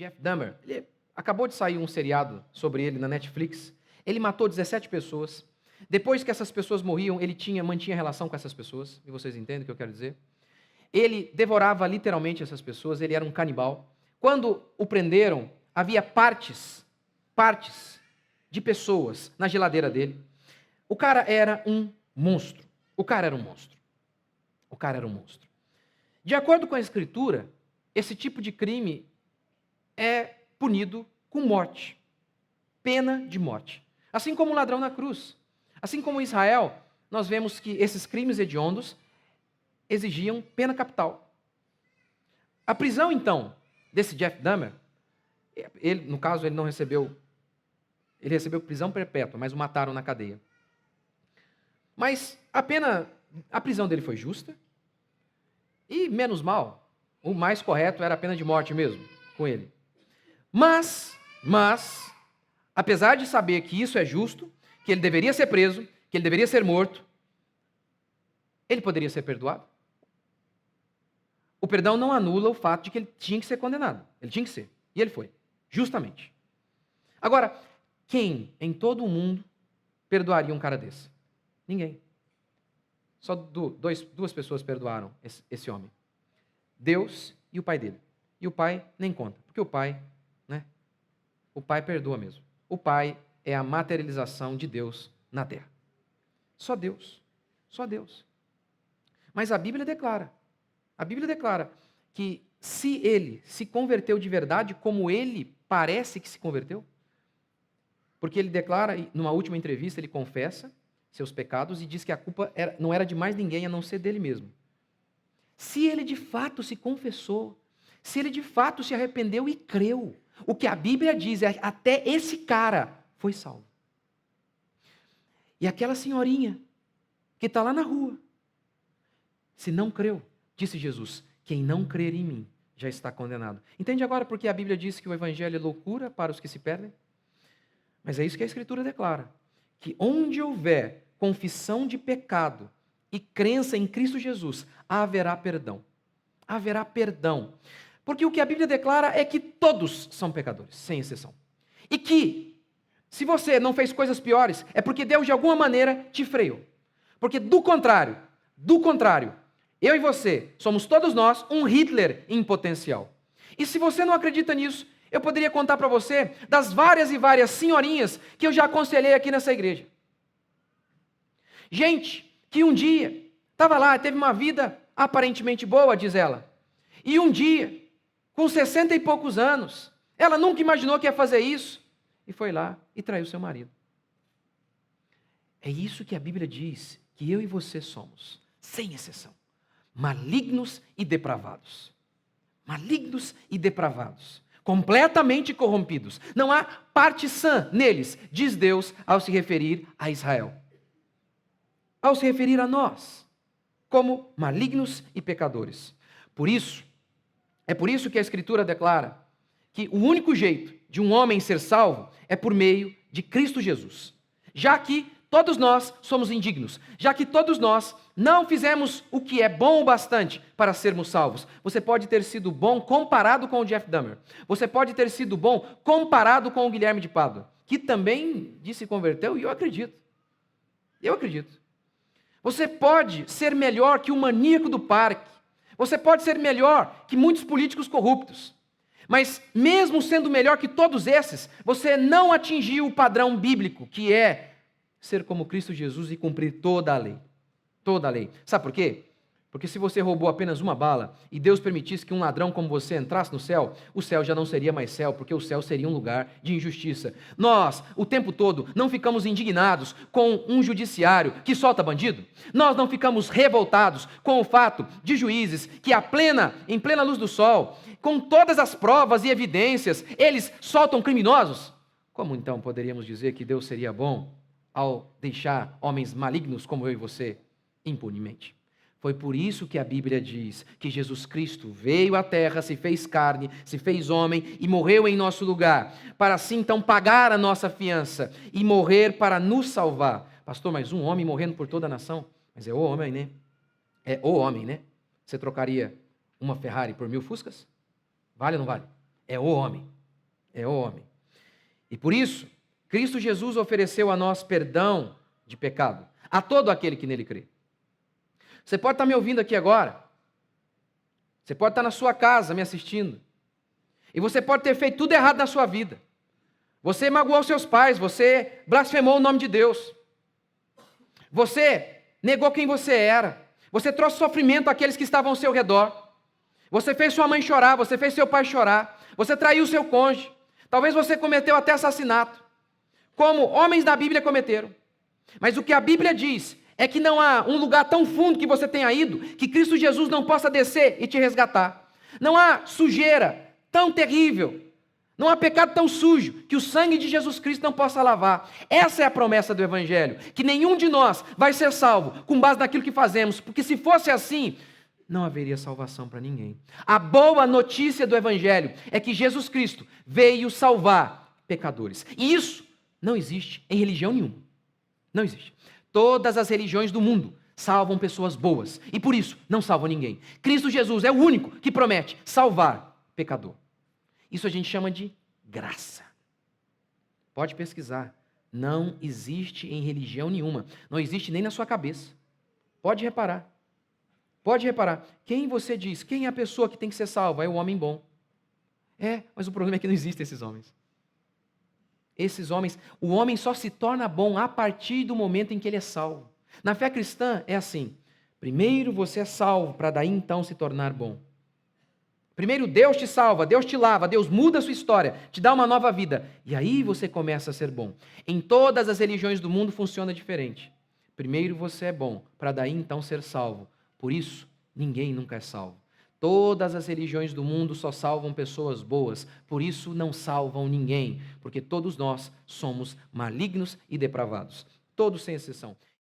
Jeff Dahmer, acabou de sair um seriado sobre ele na Netflix. Ele matou 17 pessoas. Depois que essas pessoas morriam, ele mantinha relação com essas pessoas. E vocês entendem o que eu quero dizer? Ele devorava literalmente essas pessoas, ele era um canibal. Quando o prenderam, havia partes de pessoas na geladeira dele. O cara era um monstro. De acordo com a Escritura, esse tipo de crime é punido com morte, pena de morte. Assim como o ladrão na cruz. Assim como em Israel, nós vemos que esses crimes hediondos exigiam pena capital. A prisão, então, desse Jeff Dahmer, no caso, ele recebeu prisão perpétua, mas o mataram na cadeia. Mas a prisão dele foi justa e menos mal. O mais correto era a pena de morte mesmo, com ele. Mas, apesar de saber que isso é justo, que ele deveria ser preso, que ele deveria ser morto, ele poderia ser perdoado? O perdão não anula o fato de que ele tinha que ser condenado. Ele tinha que ser. E ele foi. Justamente. Agora, quem em todo o mundo perdoaria um cara desse? Ninguém. Só duas pessoas perdoaram esse homem. Deus e o pai dele. E o pai nem conta. Porque o pai perdoa mesmo. O pai é a materialização de Deus na terra. Só Deus. Só Deus. Mas a Bíblia declara que se ele se converteu de verdade como ele parece que se converteu, porque ele declara, numa última entrevista, ele confessa seus pecados e diz que a culpa não era de mais ninguém a não ser dele mesmo. Se ele de fato se confessou, se ele de fato se arrependeu e creu, o que a Bíblia diz é que até esse cara foi salvo. E aquela senhorinha que está lá na rua, se não creu, disse Jesus, quem não crer em mim já está condenado. Entende agora porque a Bíblia diz que o Evangelho é loucura para os que se perdem? Mas é isso que a Escritura declara, que onde houver confissão de pecado e crença em Cristo Jesus, haverá perdão. Haverá perdão. Porque o que a Bíblia declara é que todos são pecadores, sem exceção. E que, se você não fez coisas piores, é porque Deus de alguma maneira te freou. Porque do contrário, eu e você, somos todos nós um Hitler em potencial. E se você não acredita nisso, eu poderia contar para você das várias e várias senhorinhas que eu já aconselhei aqui nessa igreja. Gente que um dia estava lá, teve uma vida aparentemente boa, diz ela. E um dia, com 60 e poucos anos, ela nunca imaginou que ia fazer isso. E foi lá e traiu seu marido. É isso que a Bíblia diz, que eu e você somos, sem exceção. Malignos e depravados. Malignos e depravados. Completamente corrompidos. Não há parte sã neles, diz Deus ao se referir a Israel. Ao se referir a nós, como malignos e pecadores. É por isso que a Escritura declara que o único jeito de um homem ser salvo é por meio de Cristo Jesus. Já que todos nós somos indignos, já que todos nós não fizemos o que é bom o bastante para sermos salvos. Você pode ter sido bom comparado com o Jeff Dahmer. Você pode ter sido bom comparado com o Guilherme de Pádua, que também se converteu, e eu acredito. Você pode ser melhor que o maníaco do parque. Você pode ser melhor que muitos políticos corruptos. Mas mesmo sendo melhor que todos esses, você não atingiu o padrão bíblico, que é ser como Cristo Jesus e cumprir toda a lei. Toda a lei. Sabe por quê? Porque se você roubou apenas uma bala e Deus permitisse que um ladrão como você entrasse no céu, o céu já não seria mais céu, porque o céu seria um lugar de injustiça. Nós, o tempo todo, não ficamos indignados com um judiciário que solta bandido. Nós não ficamos revoltados com o fato de juízes que, em plena luz do sol, com todas as provas e evidências, eles soltam criminosos. Como então poderíamos dizer que Deus seria bom ao deixar homens malignos como eu e você impunemente? Foi por isso que a Bíblia diz que Jesus Cristo veio à terra, se fez carne, se fez homem e morreu em nosso lugar, para assim então pagar a nossa fiança e morrer para nos salvar. Pastor, mas um homem morrendo por toda a nação? Mas é o homem, né? É o homem, né? Você trocaria uma Ferrari por 1000 Fuscas? Vale ou não vale? É o homem. É o homem. E por isso, Cristo Jesus ofereceu a nós perdão de pecado, a todo aquele que nele crê. Você pode estar me ouvindo aqui agora. Você pode estar na sua casa me assistindo. E você pode ter feito tudo errado na sua vida. Você magoou seus pais, você blasfemou o nome de Deus. Você negou quem você era. Você trouxe sofrimento àqueles que estavam ao seu redor. Você fez sua mãe chorar, você fez seu pai chorar. Você traiu seu cônjuge. Talvez você cometeu até assassinato, como homens da Bíblia cometeram. Mas o que a Bíblia diz é que não há um lugar tão fundo que você tenha ido que Cristo Jesus não possa descer e te resgatar. Não há sujeira tão terrível, não há pecado tão sujo que o sangue de Jesus Cristo não possa lavar. Essa é a promessa do Evangelho, que nenhum de nós vai ser salvo com base naquilo que fazemos, porque se fosse assim, não haveria salvação para ninguém. A boa notícia do Evangelho é que Jesus Cristo veio salvar pecadores. E isso não existe em religião nenhuma. Não existe. Todas as religiões do mundo salvam pessoas boas e por isso não salvam ninguém. Cristo Jesus é o único que promete salvar pecador. Isso a gente chama de graça. Pode pesquisar. Não existe em religião nenhuma. Não existe nem na sua cabeça. Pode reparar. Pode reparar. Quem você diz? Quem é a pessoa que tem que ser salva? É o homem bom. Mas o problema é que não existem esses homens. Esses homens, o homem só se torna bom a partir do momento em que ele é salvo. Na fé cristã é assim. Primeiro você é salvo para daí então se tornar bom. Primeiro Deus te salva, Deus te lava, Deus muda a sua história, te dá uma nova vida. E aí você começa a ser bom. Em todas as religiões do mundo funciona diferente. Primeiro você é bom, para daí então ser salvo. Por isso, ninguém nunca é salvo. Todas as religiões do mundo só salvam pessoas boas. Por isso não salvam ninguém. Porque todos nós somos malignos e depravados. Todos sem exceção.